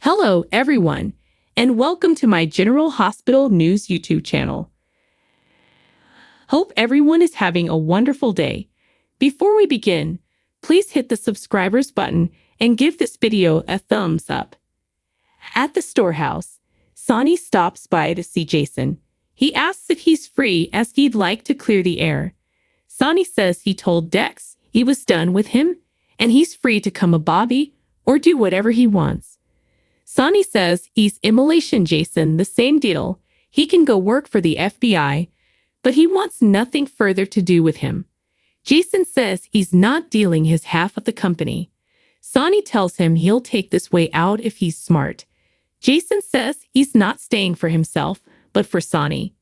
Hello, everyone, and welcome to my General Hospital News YouTube channel. Hope everyone is having a wonderful day. Before we begin, please hit the subscribers button and give this video a thumbs up. At the storehouse, Sonny stops by to see Jason. He asks if he's free as he'd like to clear the air. Sonny says he told Dex he was done with him and he's free to come a Bobby or do whatever he wants. Sonny says he's immolation Jason the same deal. He can go work for the FBI, but he wants nothing further to do with him. Jason says he's not dealing his half of the company. Sonny tells him he'll take this way out if he's smart. Jason says he's not staying for himself, but for Sonny.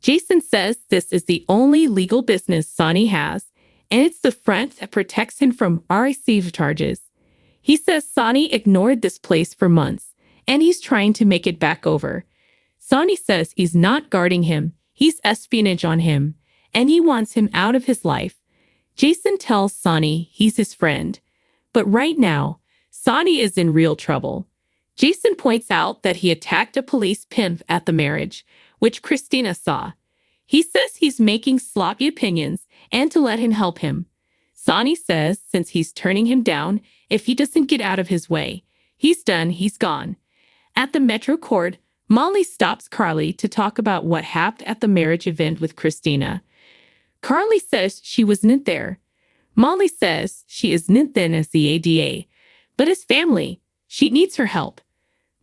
Jason says this is the only legal business Sonny has, and it's the front that protects him from RIC charges. He says Sonny ignored this place for months, and he's trying to make it back over. Sonny says he's not guarding him, he's espionage on him, and he wants him out of his life. Jason tells Sonny he's his friend, but right now, Sonny is in real trouble. Jason points out that he attacked a police pimp at the marriage, which Christina saw. He says he's making sloppy opinions and to let him help him. Sonny says since he's turning him down, if he doesn't get out of his way, he's done, he's gone. At the Metro Court, Molly stops Carly to talk about what happened at the marriage event with Christina. Carly says she wasn't there. Molly says she isn't then as the ADA, but as family, she needs her help.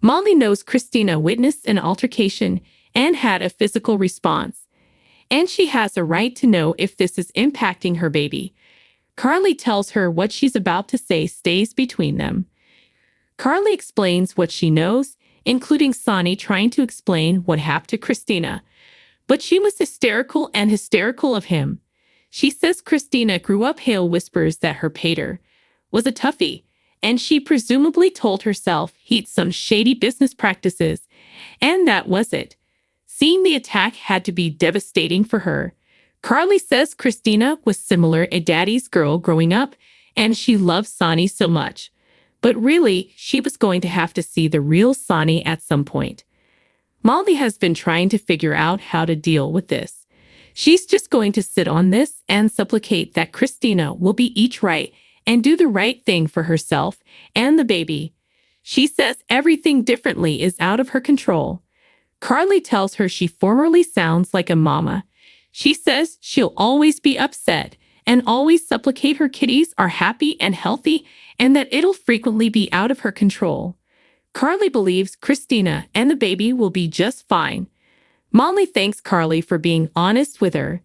Molly knows Christina witnessed an altercation and had a physical response, and she has a right to know if this is impacting her baby. Carly tells her what she's about to say stays between them. Carly explains what she knows, including Sonny trying to explain what happened to Christina, but she was hysterical of him. She says Christina grew up Hale whispers that her pater was a toughie, and she presumably told herself he'd some shady business practices, and that was it. Seeing the attack had to be devastating for her. Carly says Christina was similar a daddy's girl growing up, and she loved Sonny so much. But really, she was going to have to see the real Sonny at some point. Molly has been trying to figure out how to deal with this. She's just going to sit on this and supplicate that Christina will be each right and do the right thing for herself and the baby. She says everything differently is out of her control. Carly tells her she formerly sounds like a mama. She says she'll always be upset and always supplicate her kitties are happy and healthy and that it'll frequently be out of her control. Carly believes Christina and the baby will be just fine. Molly thanks Carly for being honest with her.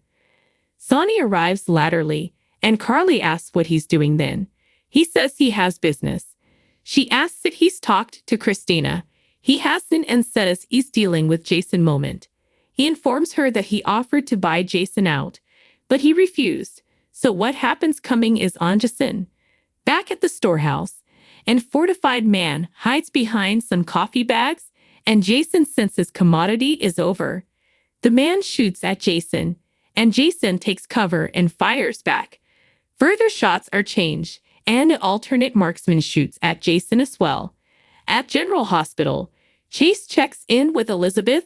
Sonny arrives latterly, and Carly asks what he's doing then. He says he has business. She asks if he's talked to Christina. He hasn't and says he's dealing with Jason moment. He informs her that he offered to buy Jason out, but he refused. So what happens coming is on Jason. Back at the storehouse, an fortified man hides behind some coffee bags, and Jason senses commodity is over. The man shoots at Jason, and Jason takes cover and fires back. Further shots are changed, and an alternate marksman shoots at Jason as well. At General Hospital, Chase checks in with Elizabeth.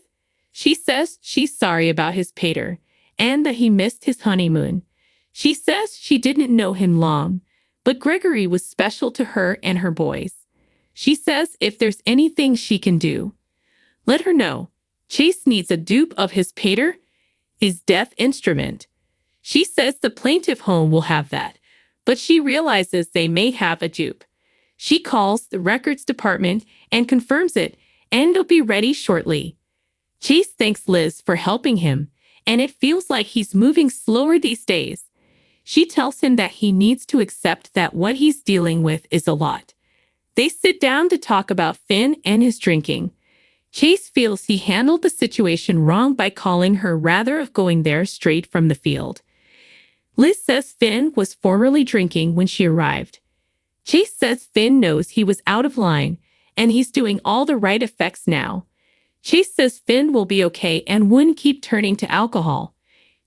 She says she's sorry about his pater, and that he missed his honeymoon. She says she didn't know him long, but Gregory was special to her and her boys. She says if there's anything she can do, let her know. Chase needs a dupe of his pater, his death instrument. She says the plaintiff home will have that, but she realizes they may have a dupe. She calls the records department and confirms it, and it'll be ready shortly. Chase thanks Liz for helping him, and it feels like he's moving slower these days. She tells him that he needs to accept that what he's dealing with is a lot. They sit down to talk about Finn and his drinking. Chase feels he handled the situation wrong by calling her rather of going there straight from the field. Liz says Finn was formerly drinking when she arrived. Chase says Finn knows he was out of line, and he's doing all the right effects now. Chase says Finn will be okay and wouldn't keep turning to alcohol.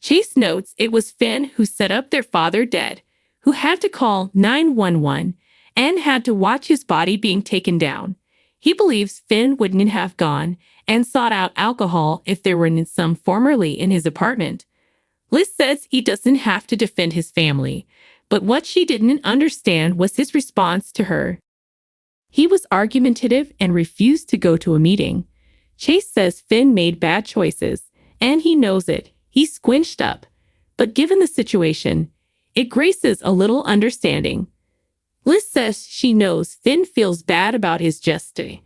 Chase notes it was Finn who set up their father dead, who had to call 911 and had to watch his body being taken down. He believes Finn wouldn't have gone and sought out alcohol if there were some formerly in his apartment. Liz says he doesn't have to defend his family, but what she didn't understand was his response to her. He was argumentative and refused to go to a meeting. Chase says Finn made bad choices, and he knows it. He's squinched up. But given the situation, it graces a little understanding. Liz says she knows Finn feels bad about his gesture,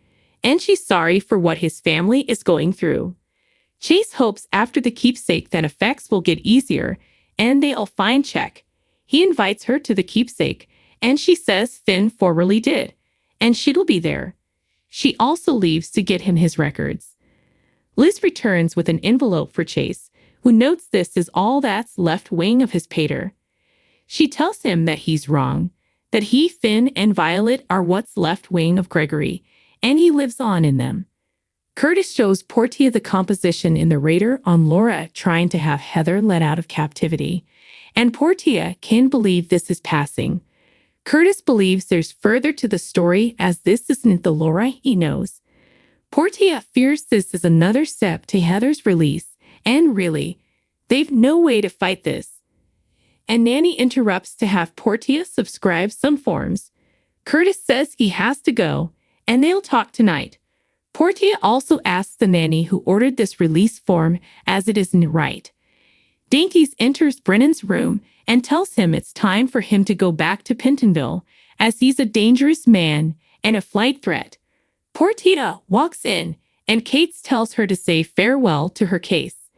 and she's sorry for what his family is going through. Chase hopes after the keepsake that effects will get easier, and they'll find check. He invites her to the keepsake, and she says Finn formerly did, and she'll be there. She also leaves to get him his records. Liz returns with an envelope for Chase, who notes this is all that's left wing of his pater. She tells him that he's wrong, that he, Finn, and Violet are what's left wing of Gregory, and he lives on in them. Curtis shows Portia the composition in the radar on Laura trying to have Heather let out of captivity, and Portia can't believe this is passing. Curtis believes there's further to the story as this isn't the Laura he knows. Portia fears this is another step to Heather's release, and really, they've no way to fight this. And Nanny interrupts to have Portia subscribe some forms. Curtis says he has to go, and they'll talk tonight. Portia also asks the nanny who ordered this release form as it isn't right. Dainties enters Brennan's room and tells him it's time for him to go back to Pentonville, as he's a dangerous man and a flight threat. Portia walks in, and Kate tells her to say farewell to her case.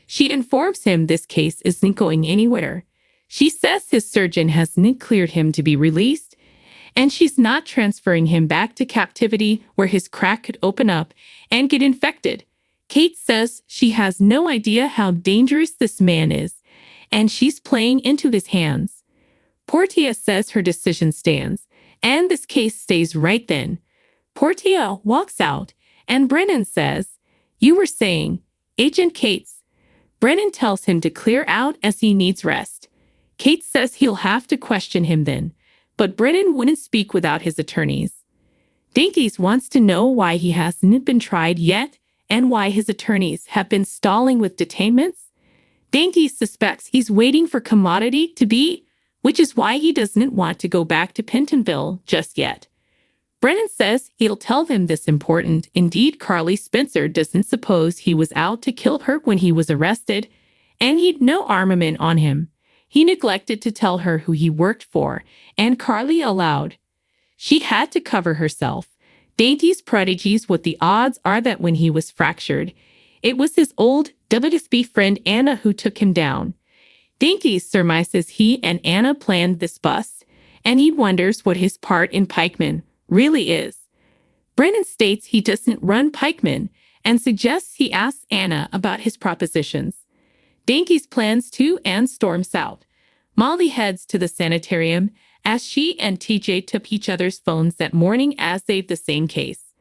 She informs him this case isn't going anywhere. She says his surgeon hasn't cleared him to be released, and she's not transferring him back to captivity where his crack could open up and get infected. Kate says she has no idea how dangerous this man is, and she's playing into his hands. Portia says her decision stands, and this case stays right then. Portia walks out, and Brennan says, "You were saying, Agent Cates." Brennan tells him to clear out as he needs rest. Kate says he'll have to question him then, but Brennan wouldn't speak without his attorneys. Dainties wants to know why he hasn't been tried yet and why his attorneys have been stalling with detainments. Dainties suspects he's waiting for commodity to be, which is why he doesn't want to go back to Pentonville just yet. Brennan says he'll tell them this important. Indeed, Carly Spencer doesn't suppose he was out to kill her when he was arrested, and he'd no armament on him. He neglected to tell her who he worked for, and Carly allowed. She had to cover herself. Dainty's prodigies what the odds are that when he was fractured, it was his old WSB friend Anna who took him down. Dainty surmises he and Anna planned this bust, and he wonders what his part in Pikeman really is. Brennan states he doesn't run Pikeman and suggests he asks Anna about his propositions. Dainty's plans to and storms out. Molly heads to the sanitarium as she and TJ took each other's phones that morning as they've the same case.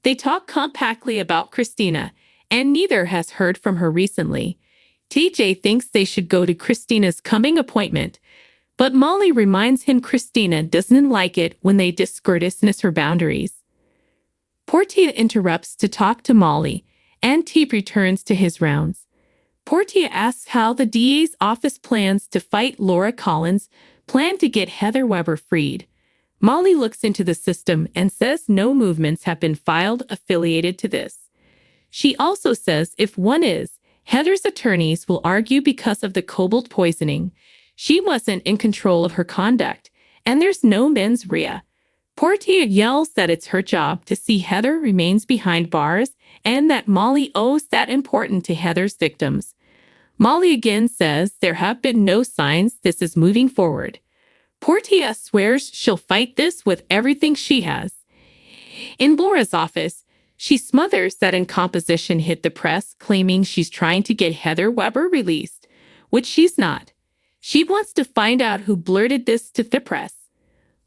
They talk compactly about Christina, and neither has heard from her recently. TJ thinks they should go to Christina's coming appointment, but Molly reminds him Christina doesn't like it when they discourteousness her boundaries. Portia interrupts to talk to Molly, and Teep returns to his rounds. Portia asks how the DA's office plans to fight Laura Collins' plan to get Heather Weber freed. Molly looks into the system and says no movements have been filed affiliated to this. She also says if one is, Heather's attorneys will argue because of the cobalt poisoning. She wasn't in control of her conduct, and there's no mens rea. Portia yells that it's her job to see Heather remains behind bars and that Molly owes that important to Heather's victims. Molly again says there have been no signs this is moving forward. Portia swears she'll fight this with everything she has. In Laura's office, she smothers that incomposition hit the press, claiming she's trying to get Heather Weber released, which she's not. She wants to find out who blurted this to the press.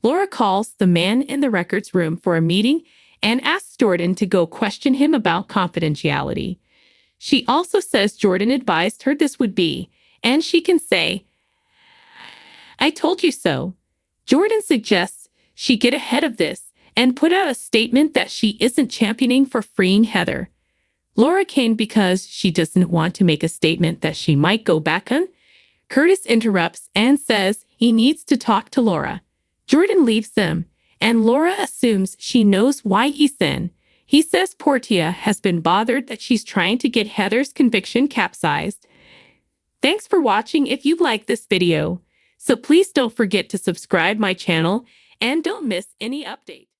Laura calls the man in the records room for a meeting and asks Jordan to go question him about confidentiality. She also says Jordan advised her this would be, and she can say, "I told you so." Jordan suggests she get ahead of this and put out a statement that she isn't championing for freeing Heather. Laura came because she doesn't want to make a statement that she might go back on. Curtis interrupts and says he needs to talk to Laura. Jordan leaves them, and Laura assumes she knows why he's in. He says Portia has been bothered that she's trying to get Heather's conviction capsized. Thanks for watching. If you like this video, so please don't forget to subscribe my channel and don't miss any updates.